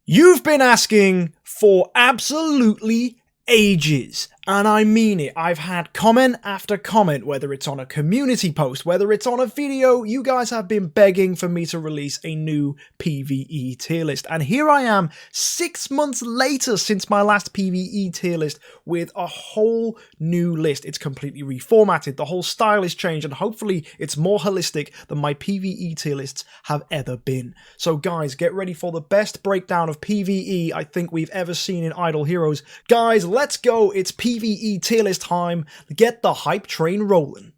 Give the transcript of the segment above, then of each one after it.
You've been asking for absolutely ages, and I mean it. I've had comment after comment, whether it's on a community post, whether it's on a video. You guys have been begging for me to release a new PvE tier list, and here I am 6 months later since my last PvE tier list with a whole new list. It's completely reformatted, the whole style is changed, and hopefully it's more holistic than my PvE tier lists have ever been. So guys, get ready for the best breakdown of PvE I think we've ever seen in Idle Heroes. Guys, let's go. It's PvE tier list time. Get the hype train rolling.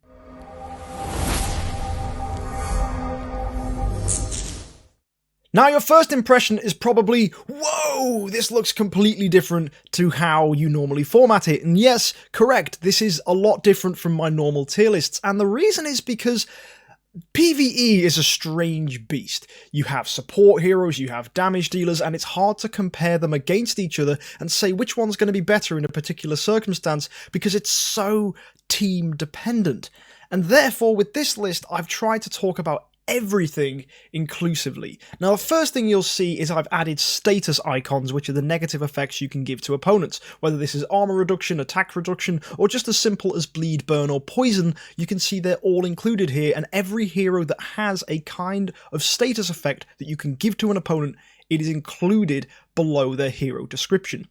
Now your first impression is probably, whoa, this looks completely different to how you normally format it. And yes, correct, this is a lot different from my normal tier lists. And the reason is because PvE is a strange beast. You have support heroes, you have damage dealers, and it's hard to compare them against each other and say which one's going to be better in a particular circumstance because it's so team dependent. And therefore, with this list, I've tried to talk about everything inclusively. Now the first thing you'll see is I've added status icons, which are the negative effects you can give to opponents. Whether this is armor reduction, attack reduction, or just as simple as bleed, burn, or poison, you can see they're all included here, and every hero that has a kind of status effect that you can give to an opponent, it is included below their hero description.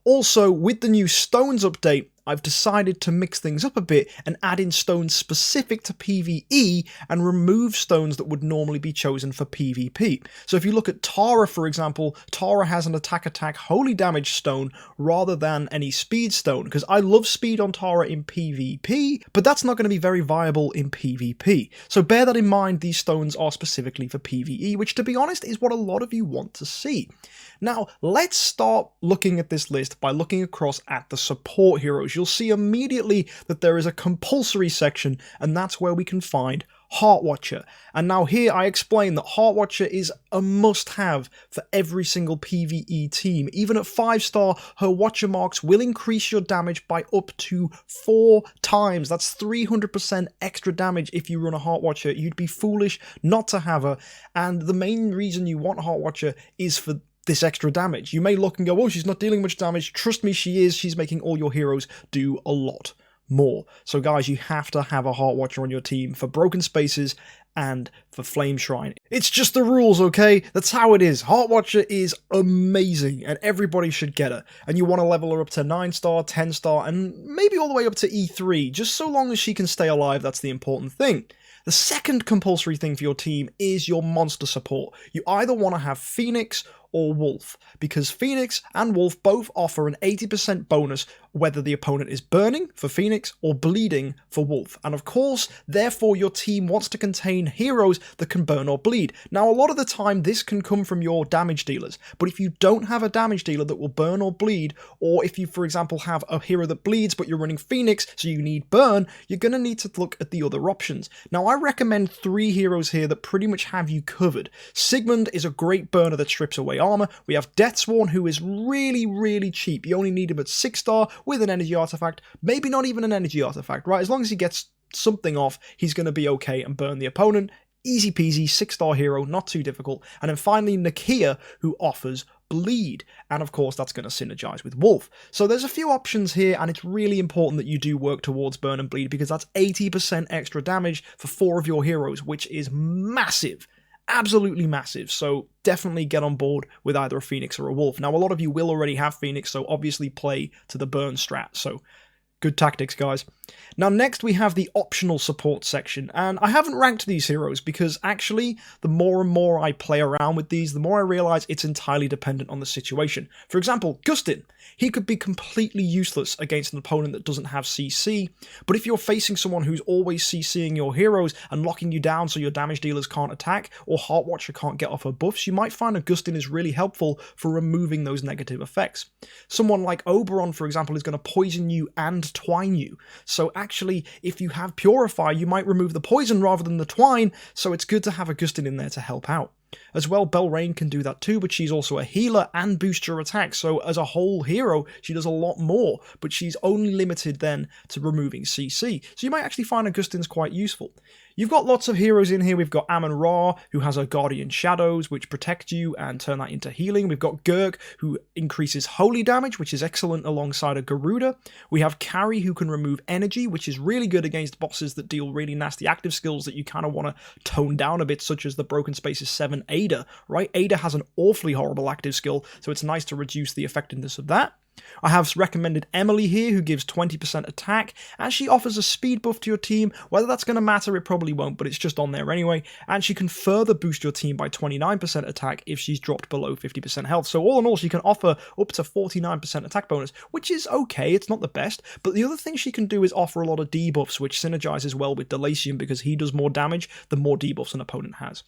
Also, with the new stones update, I've decided to mix things up a bit and add in stones specific to PvE and remove stones that would normally be chosen for PvP. So if you look at Tara, for example, Tara has an attack holy damage stone rather than any speed stone, because I love speed on Tara in PvP, but that's not going to be very viable in PvP. So bear that in mind, these stones are specifically for PvE, which to be honest is what a lot of you want to see. Now, let's start looking at this list by looking across at the support heroes. You'll see immediately that there is a compulsory section, and that's where we can find Heartwatcher. And now here I explain that Heartwatcher is a must-have for every single PvE team. Even at 5-star, her Watcher marks will increase your damage by up to 4 times. That's 300% extra damage if you run a Heartwatcher. You'd be foolish not to have her, and the main reason you want Heartwatcher is for this extra damage. You may look and go, oh, she's not dealing much damage. Trust me, she is. She's making all your heroes do a lot more. So guys, you have to have a Heartwatcher on your team for Broken Spaces and for Flame Shrine. It's just the rules, okay? That's how it is. Heartwatcher is amazing and everybody should get her. And you want to level her up to 9-star, 10-star, and maybe all the way up to E3, just so long as she can stay alive. That's the important thing. The second compulsory thing for your team is your monster support. You either want to have Phoenix or Wolf, because Phoenix and Wolf both offer an 80% bonus whether the opponent is burning for Phoenix or bleeding for Wolf. And of course, therefore your team wants to contain heroes that can burn or bleed. Now a lot of the time this can come from your damage dealers, but if you don't have a damage dealer that will burn or bleed, or if you for example have a hero that bleeds but you're running Phoenix so you need burn, you're going to need to look at the other options. Now I recommend 3 heroes here that pretty much have you covered. Sigmund is a great burner that strips away armor. We have Deathsworn, who is really cheap. You only need him at 6-star with an energy artifact, maybe not even an energy artifact, right? As long as he gets something off, he's going to be okay and burn the opponent. Easy peasy, 6-star hero, not too difficult. And then finally Nakia, who offers bleed, and of course that's going to synergize with Wolf. So there's a few options here, and it's really important that you do work towards burn and bleed, because that's 80% extra damage for 4 of your heroes, which is massive. Absolutely massive, so definitely get on board with either a Phoenix or a Wolf. Now a lot of you will already have Phoenix, so obviously play to the burn strat, so good tactics, guys. Now next we have the optional support section, and I haven't ranked these heroes because actually the more and more I play around with these, the more I realise it's entirely dependent on the situation. For example, Gustin. He could be completely useless against an opponent that doesn't have CC, but if you're facing someone who's always CCing your heroes and locking you down so your damage dealers can't attack, or Heartwatcher can't get off her buffs, you might find Augustin is really helpful for removing those negative effects. Someone like Oberon, for example, is going to poison you and twine you, so actually if you have Purify, you might remove the poison rather than the twine, so it's good to have Augustin in there to help out. As well, Belrain can do that too, but she's also a healer and boosts your attack, so as a whole hero, she does a lot more, but she's only limited then to removing CC. So you might actually find Augustine's quite useful. You've got lots of heroes in here. We've got Amun-Ra, who has her Guardian Shadows, which protect you and turn that into healing. We've got A.Brk, who increases holy damage, which is excellent alongside a Garuda. We have Carry, who can remove energy, which is really good against bosses that deal really nasty active skills that you kind of want to tone down a bit, such as the Broken Spaces 7 Ada, right? Ada has an awfully horrible active skill, so it's nice to reduce the effectiveness of that. I have recommended Emily here, who gives 20% attack, and she offers a speed buff to your team. Whether that's going to matter, it probably won't, but it's just on there anyway, and she can further boost your team by 29% attack if she's dropped below 50% health. So all in all, she can offer up to 49% attack bonus, which is okay, it's not the best, but the other thing she can do is offer a lot of debuffs, which synergizes well with Delacium because he does more damage the more debuffs an opponent has.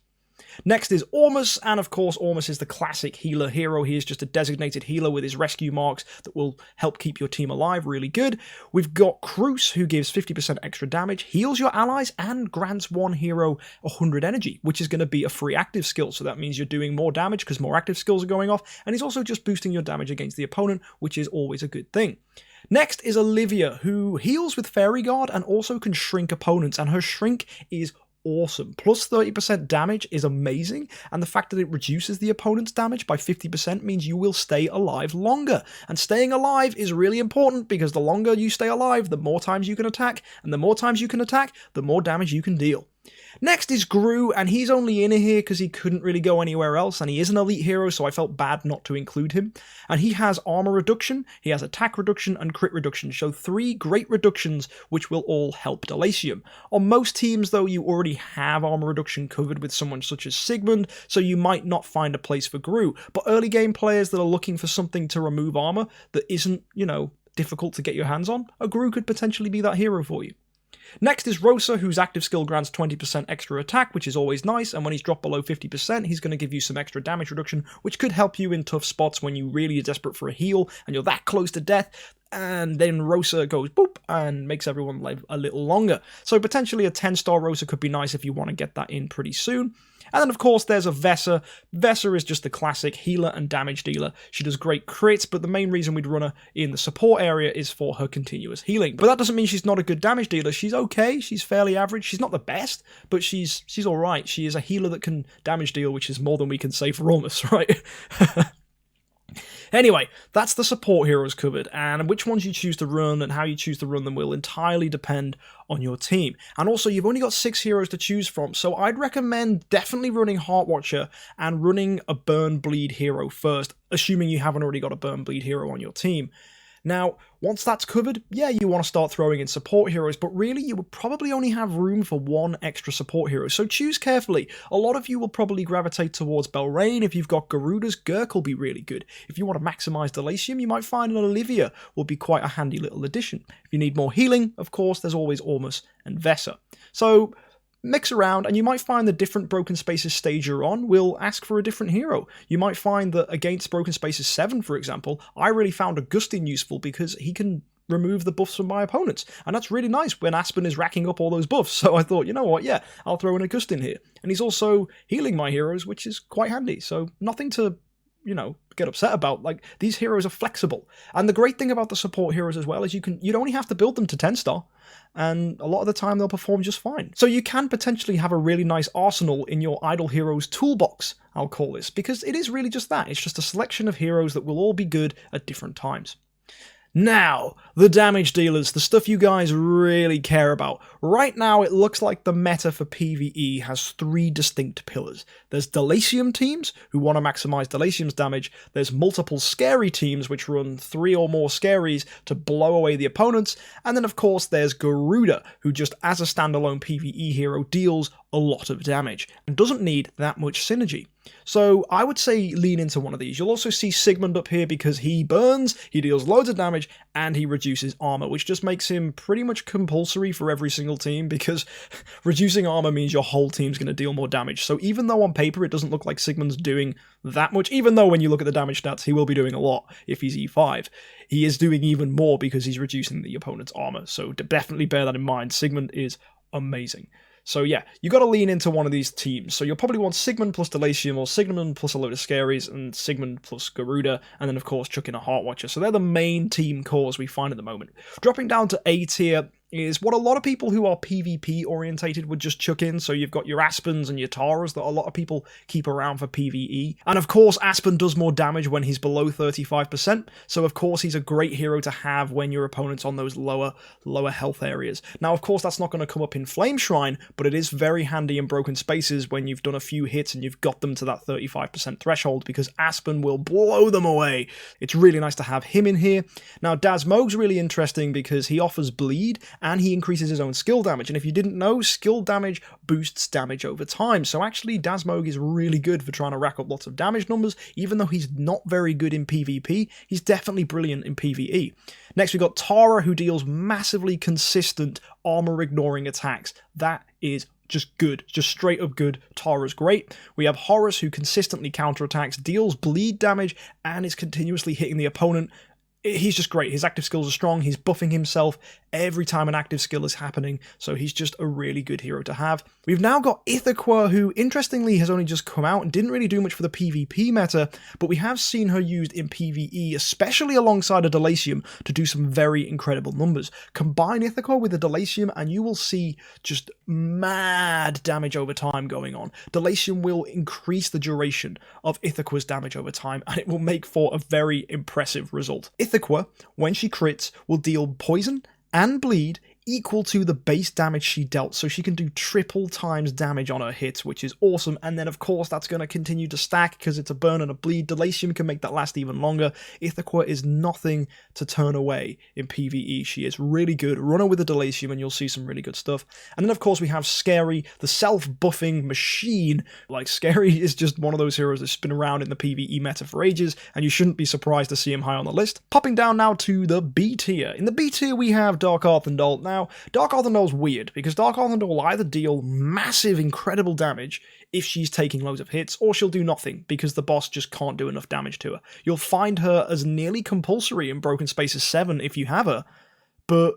Next is Ormus, and of course Ormus is the classic healer hero. He is just a designated healer with his rescue marks that will help keep your team alive, really good. We've got Cruz, who gives 50% extra damage, heals your allies, and grants one hero 100 energy, which is going to be a free active skill, so that means you're doing more damage because more active skills are going off, and he's also just boosting your damage against the opponent, which is always a good thing. Next is Olivia, who heals with Fairy Guard and also can shrink opponents, and her shrink is awesome. Plus 30% damage is amazing, and the fact that it reduces the opponent's damage by 50% means you will stay alive longer. And staying alive is really important because the longer you stay alive, the more times you can attack, and the more times you can attack, the more damage you can deal. Next is Gru, and he's only in here because he couldn't really go anywhere else, and he is an elite hero, so I felt bad not to include him. And he has armor reduction, he has attack reduction, and crit reduction, so 3 great reductions which will all help Delacium. On most teams, though, you already have armor reduction covered with someone such as Sigmund, so you might not find a place for Gru. But early game players that are looking for something to remove armor that isn't, difficult to get your hands on, a Gru could potentially be that hero for you. Next is Rosa, whose active skill grants 20% extra attack, which is always nice, and when he's dropped below 50%, he's going to give you some extra damage reduction, which could help you in tough spots when you really are desperate for a heal, and you're that close to death, and then Rosa goes boop, and makes everyone live a little longer. So potentially a 10-star Rosa could be nice if you want to get that in pretty soon. And then, of course, there's a Vesa. Vesa is just the classic healer and damage dealer. She does great crits, but the main reason we'd run her in the support area is for her continuous healing. But that doesn't mean she's not a good damage dealer. She's okay. She's fairly average. She's not the best, but she's all right. She is a healer that can damage deal, which is more than we can say for Ormus, right? Anyway, that's the support heroes covered, and which ones you choose to run and how you choose to run them will entirely depend on your team. And also, you've only got 6 heroes to choose from, so I'd recommend definitely running Heartwatcher and running a Burn Bleed hero first, assuming you haven't already got a Burn Bleed hero on your team. Now, once that's covered, yeah, you want to start throwing in support heroes, but really you would probably only have room for 1 extra support hero, so choose carefully. A lot of you will probably gravitate towards Belrain. If you've got Garudas, A.Brk will be really good. If you want to maximise Delacium, you might find an Olivia will be quite a handy little addition. If you need more healing, of course, there's always Ormus and Vesa. So mix around, and you might find the different Broken Spaces stage you're on will ask for a different hero. You might find that against Broken Spaces 7, for example, I really found Augustine useful because he can remove the buffs from my opponents, and that's really nice when Aspen is racking up all those buffs. So I thought, you know what, yeah, I'll throw in Augustine here. And he's also healing my heroes, which is quite handy, so nothing to get upset about. Like, these heroes are flexible. And the great thing about the support heroes as well is you'd only have to build them to 10-star, and a lot of the time they'll perform just fine. So you can potentially have a really nice arsenal in your idle heroes toolbox, I'll call this, because it is really just that. It's just a selection of heroes that will all be good at different times. Now, the damage dealers, the stuff you guys really care about. Right now, it looks like the meta for PvE has 3 distinct pillars. There's Delacium teams, who want to maximize Delacium's damage. There's multiple scary teams, which run 3 or more scaries to blow away the opponents. And then, of course, there's Garuda, who just as a standalone PvE hero deals a lot of damage and doesn't need that much synergy. So I would say lean into one of these. You'll also see Sigmund up here because he burns, he deals loads of damage, and he reduces armor, which just makes him pretty much compulsory for every single team, because reducing armor means your whole team's going to deal more damage. So even though on paper it doesn't look like Sigmund's doing that much, even though when you look at the damage stats he will be doing a lot if he's E5, he is doing even more because he's reducing the opponent's armor. So definitely bear that in mind. Sigmund is amazing. So yeah, you got to lean into one of these teams. So you'll probably want Sigmund plus Delacium, or Sigmund plus a load of Scaries, and Sigmund plus Garuda, and then of course chuck in a Heart Watcher. So they're the main team cores we find at the moment. Dropping down to A tier is what a lot of people who are PvP orientated would just chuck in. So you've got your Aspens and your Taras that a lot of people keep around for PvE. And of course, Aspen does more damage when he's below 35%. So of course, he's a great hero to have when your opponent's on those lower health areas. Now, of course, that's not going to come up in Flame Shrine, but it is very handy in broken spaces when you've done a few hits and you've got them to that 35% threshold, because Aspen will blow them away. It's really nice to have him in here. Now, Dasmog's really interesting because he offers bleed and he increases his own skill damage. And if you didn't know, skill damage boosts damage over time. So actually, Dasmog is really good for trying to rack up lots of damage numbers. Even though he's not very good in PvP, he's definitely brilliant in PvE. Next, we've got Tara, who deals massively consistent armor-ignoring attacks. That is just good, just straight up good. Tara's great. We have Horus, who consistently counterattacks, deals bleed damage, and is continuously hitting the opponent. He's just great. His active skills are strong. He's buffing himself every time an active skill is happening, so he's just a really good hero to have. We've now got A.Brk, who interestingly has only just come out and didn't really do much for the PvP meta, but we have seen her used in PvE, especially alongside a Delacium, to do some very incredible numbers. Combine A.Brk with a Delacium and you will see just mad damage over time going on. Delacium will increase the duration of A.Brk's damage over time, and it will make for a very impressive result. A.Brk, when she crits, will deal poison and bleed equal to the base damage she dealt, so she can do triple times damage on her hits, which is awesome. And then of course that's going to continue to stack because it's a burn and a bleed. Delacium can make that last even longer. A.Brk is nothing to turn away in PvE. She is really good. Run her with a Delacium and you'll see some really good stuff. And then of course we have Scary, the self-buffing machine. Like, Scary is just one of those heroes that's been around in the PvE meta for ages, and you shouldn't be surprised to see him high on the list. Popping down now to the B tier. In the B tier we have Dark Arthandal. Now, Dark Arthandal's weird, because Dark Arthandal will either deal massive, incredible damage if she's taking loads of hits, or she'll do nothing, because the boss just can't do enough damage to her. You'll find her as nearly compulsory in Broken Spaces 7 if you have her, but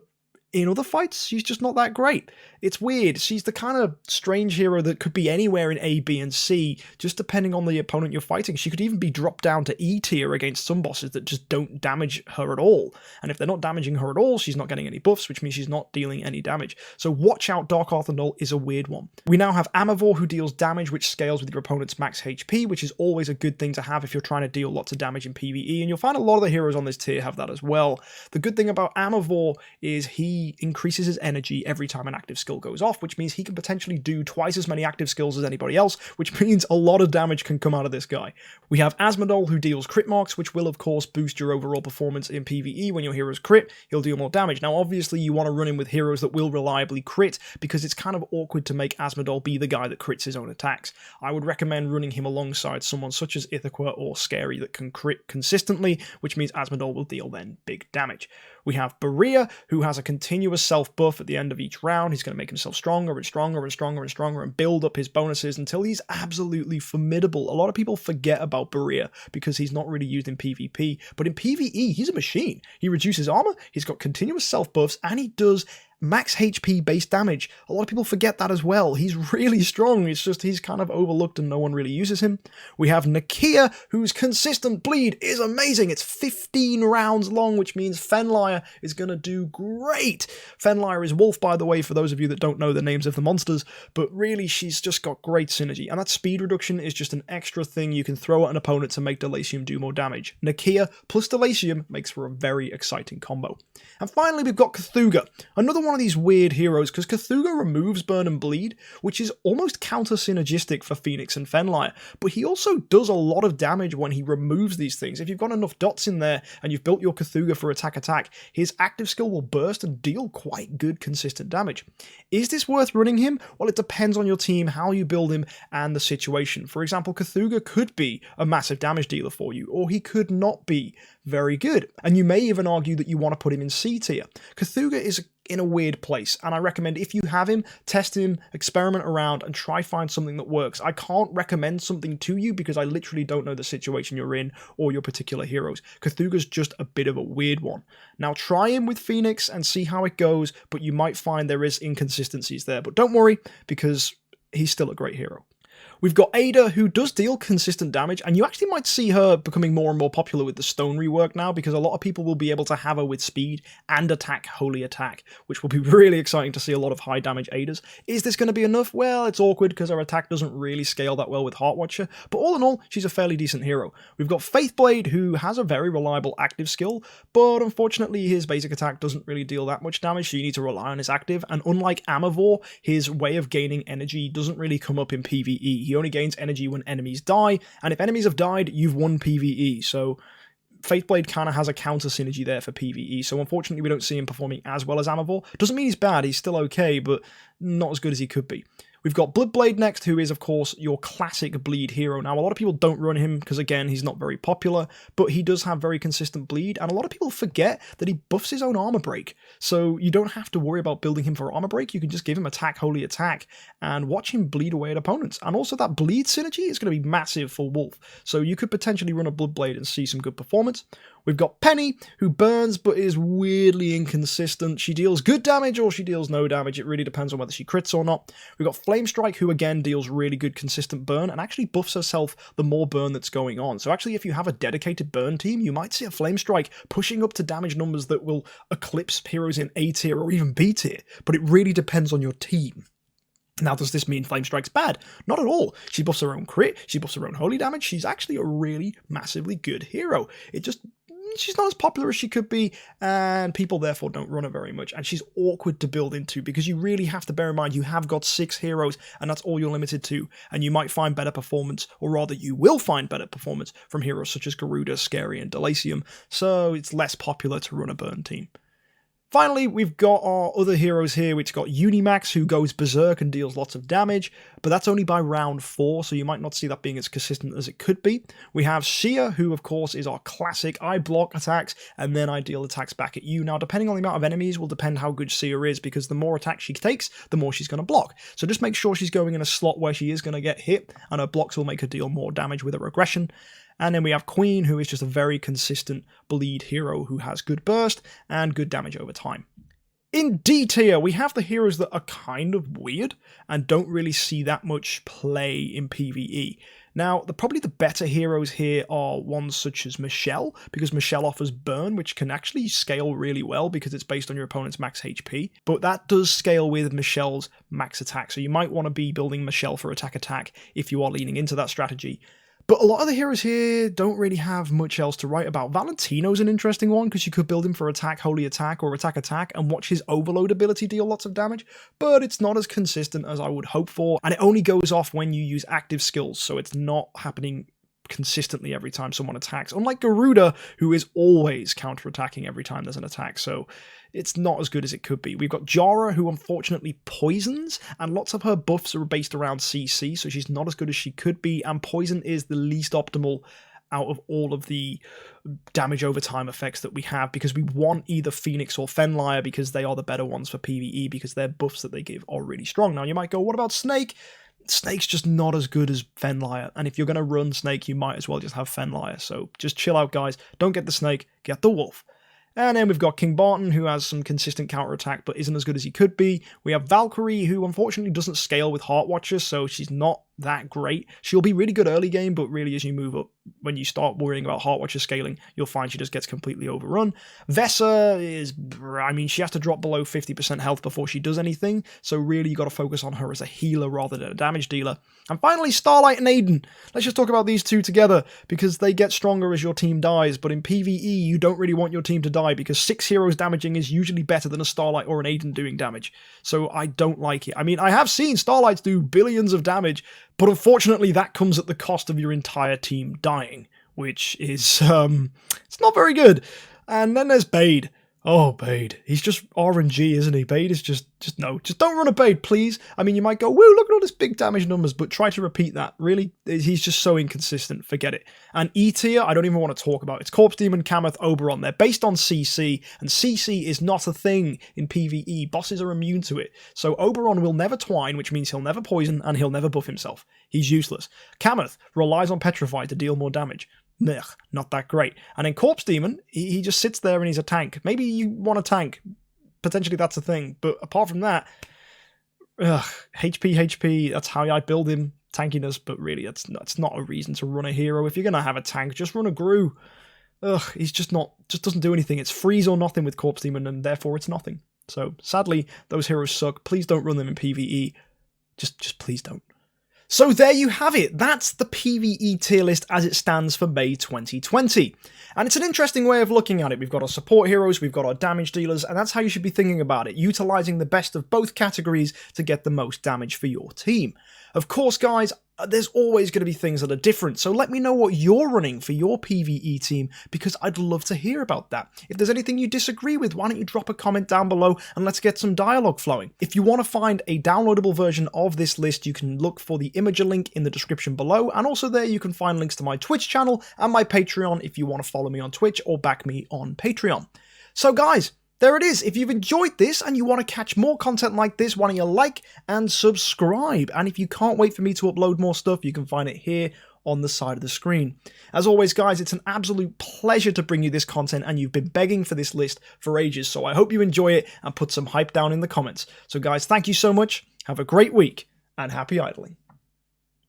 in other fights, she's just not that great. It's weird. She's the kind of strange hero that could be anywhere in A, B, and C, just depending on the opponent you're fighting. She could even be dropped down to E tier against some bosses that just don't damage her at all. And if they're not damaging her at all, she's not getting any buffs, which means she's not dealing any damage. So watch out, Dark Arthandal is a weird one. We now have Amavor, who deals damage which scales with your opponent's max HP, which is always a good thing to have if you're trying to deal lots of damage in PvE, and you'll find a lot of the heroes on this tier have that as well. The good thing about Amavor is he increases his energy every time an active skill goes off, which means he can potentially do twice as many active skills as anybody else, which means a lot of damage can come out of this guy. We have Asmodal, who deals crit marks, which will of course boost your overall performance in PvE. When your heroes crit, he'll deal more damage. Now obviously you want to run in with heroes that will reliably crit, because it's kind of awkward to make Asmodal be the guy that crits his own attacks. I would recommend running him alongside someone such as A.Brk or Scary that can crit consistently, which means Asmodal will deal then big damage. We have Berea, who has a continuous self-buff at the end of each round. He's going to make himself stronger and stronger and stronger and stronger and build up his bonuses until he's absolutely formidable. A lot of people forget about Berea because he's not really used in PvP, but in PvE, he's a machine. He reduces armor, he's got continuous self-buffs, and he does max HP base damage. A lot of people forget that as well. He's really strong. It's just he's kind of overlooked and no one really uses him. We have Nakia, whose consistent bleed is amazing. It's 15 rounds long, which means Fenlier is going to do great. Fenlier is Wolf, by the way, for those of you that don't know the names of the monsters, but really she's just got great synergy, and that speed reduction is just an extra thing you can throw at an opponent to make Delacium do more damage. Nakia plus Delacium makes for a very exciting combo. And finally, we've got Cthugha, another one of these weird heroes, because Cthugha removes burn and bleed, which is almost counter-synergistic for Phoenix and Fenlier, but he also does a lot of damage when he removes these things. If you've got enough dots in there and you've built your Cthugha for attack, his active skill will burst and deal quite good consistent damage. Is this worth running him? Well, it depends on your team, how you build him, and the situation. For example, Cthugha could be a massive damage dealer for you, or he could not be very good, and you may even argue that you want to put him in C tier. Cthugha is in a weird place, and I recommend if you have him, test him, experiment around, and try find something that works. I can't recommend something to you because I literally don't know the situation you're in or your particular heroes. Cthulhu's just a bit of a weird one. Now try him with Phoenix and see how it goes, but you might find there is inconsistencies there. But don't worry, because he's still a great hero. We've got Ada, who does deal consistent damage, and you actually might see her becoming more and more popular with the stone rework now, because a lot of people will be able to have her with speed and attack holy attack, which will be really exciting to see a lot of high damage Adas. Is this going to be enough? Well, it's awkward because her attack doesn't really scale that well with Heartwatcher, but all in all, she's a fairly decent hero. We've got Faithblade, who has a very reliable active skill, but unfortunately his basic attack doesn't really deal that much damage, so you need to rely on his active, and unlike A.Brk, his way of gaining energy doesn't really come up in PvE. He only gains energy when enemies die, and if enemies have died, you've won PvE, so Faithblade kind of has a counter synergy there for PvE, so unfortunately we don't see him performing as well as A.Brk. Doesn't mean he's bad, he's still okay, but not as good as he could be. We've got Bloodblade next, who is, of course, your classic bleed hero. Now, a lot of people don't run him because, again, he's not very popular, but he does have very consistent bleed, and a lot of people forget that he buffs his own armor break. So you don't have to worry about building him for armor break. You can just give him attack, holy attack, and watch him bleed away at opponents. And also that bleed synergy is going to be massive for Wolf, so you could potentially run a Bloodblade and see some good performance. We've got Penny, who burns but is weirdly inconsistent. She deals good damage or she deals no damage. It really depends on whether she crits or not. We've got Flamestrike, who again deals really good consistent burn and actually buffs herself the more burn that's going on. So actually, if you have a dedicated burn team, you might see a Flamestrike pushing up to damage numbers that will eclipse heroes in A tier or even B tier. But it really depends on your team. Now, does this mean Flamestrike's bad? Not at all. She buffs her own crit, she buffs her own holy damage. She's actually a really massively good hero. She's not as popular as she could be, and people therefore don't run her very much, and she's awkward to build into because you really have to bear in mind you have got 6 heroes and that's all you're limited to, and you might find better performance, or rather you will find better performance from heroes such as Garuda, Scary, and Delacium, so it's less popular to run a burn team. Finally, we've got our other heroes here, which got Unimax, who goes berserk and deals lots of damage, but that's only by round 4, so you might not see that being as consistent as it could be. We have Shia, who of course is our classic, I block attacks, and then I deal attacks back at you. Now, depending on the amount of enemies will depend how good Shia is, because the more attacks she takes, the more she's going to block. So just make sure she's going in a slot where she is going to get hit, and her blocks will make her deal more damage with her aggression. And then we have Queen, who is just a very consistent bleed hero who has good burst and good damage over time. In D tier, we have the heroes that are kind of weird and don't really see that much play in PvE. Now, probably the better heroes here are ones such as Michelle, because Michelle offers burn, which can actually scale really well because it's based on your opponent's max HP, but that does scale with Michelle's max attack, so you might want to be building Michelle for attack if you are leaning into that strategy. But a lot of the heroes here don't really have much else to write about. Valentino's an interesting one because you could build him for attack, holy attack, or attack, and watch his overload ability deal lots of damage, but it's not as consistent as I would hope for, and it only goes off when you use active skills, so it's not happening consistently every time someone attacks, unlike Garuda, who is always counter-attacking every time there's an attack, so it's not as good as it could be. We've got Jara, who unfortunately poisons, and lots of her buffs are based around CC, so she's not as good as she could be, and poison is the least optimal out of all of the damage over time effects that we have, because we want either Phoenix or Fenlier, because they are the better ones for PvE, because their buffs that they give are really strong. Now you might go, what about Snake? Snake's just not as good as Fenlier, and if you're going to run Snake, you might as well just have Fenlier, so just chill out, guys. Don't get the Snake, get the Wolf. And then we've got King Barton, who has some consistent counterattack, but isn't as good as he could be. We have Valkyrie, who unfortunately doesn't scale with Heartwatcher, so she's not that great. She'll be really good early game, but really as you move up, when you start worrying about Heartwatcher scaling, you'll find she just gets completely overrun. Vesa is, she has to drop below 50% health before she does anything, so really you got to focus on her as a healer rather than a damage dealer. And finally, Starlight and Aiden. Let's just talk about these two together, because they get stronger as your team dies, but in PvE, you don't really want your team to die, because 6 heroes damaging is usually better than a Starlight or an Aiden doing damage. So I don't like it. I have seen Starlights do billions of damage, but unfortunately that comes at the cost of your entire team dying, which is, it's not very good. And then there's Bade. Oh, Bade. He's just RNG, isn't he? Bade is just no. Just don't run a Bade, please. I mean, you might go, woo, look at all this big damage numbers, but try to repeat that. Really? He's just so inconsistent. Forget it. And E tier, I don't even want to talk about. It's Corpse Demon, Kammoth, Oberon. They're based on CC, and CC is not a thing in PvE. Bosses are immune to it. So Oberon will never twine, which means he'll never poison, and he'll never buff himself. He's useless. Kammoth relies on Petrify to deal more damage. Not that great. And in Corpse Demon, he just sits there and he's a tank. Maybe you want a tank. Potentially that's a thing. But apart from that, HP, that's how I build him. Tankiness, but really that's not a reason to run a hero. If you're going to have a tank, just run a Gru. He's just doesn't do anything. It's freeze or nothing with Corpse Demon, and therefore it's nothing. So sadly, those heroes suck. Please don't run them in PvE. Just please don't. So there you have it, that's the PvE tier list as it stands for May 2020. And it's an interesting way of looking at it. We've got our support heroes, we've got our damage dealers, and that's how you should be thinking about it, utilising the best of both categories to get the most damage for your team. Of course, guys, there's always going to be things that are different, so let me know what you're running for your PvE team, because I'd love to hear about that. If there's anything you disagree with, why don't you drop a comment down below and let's get some dialogue flowing. If you want to find a downloadable version of this list, you can look for the Imager link in the description below, and also there you can find links to my Twitch channel and my Patreon if you want to follow me on Twitch or back me on Patreon. So guys, there it is. If you've enjoyed this and you want to catch more content like this, why don't you like and subscribe? And if you can't wait for me to upload more stuff, you can find it here on the side of the screen. As always, guys, it's an absolute pleasure to bring you this content, and you've been begging for this list for ages, so I hope you enjoy it and put some hype down in the comments. So guys, thank you so much, have a great week, and happy idling.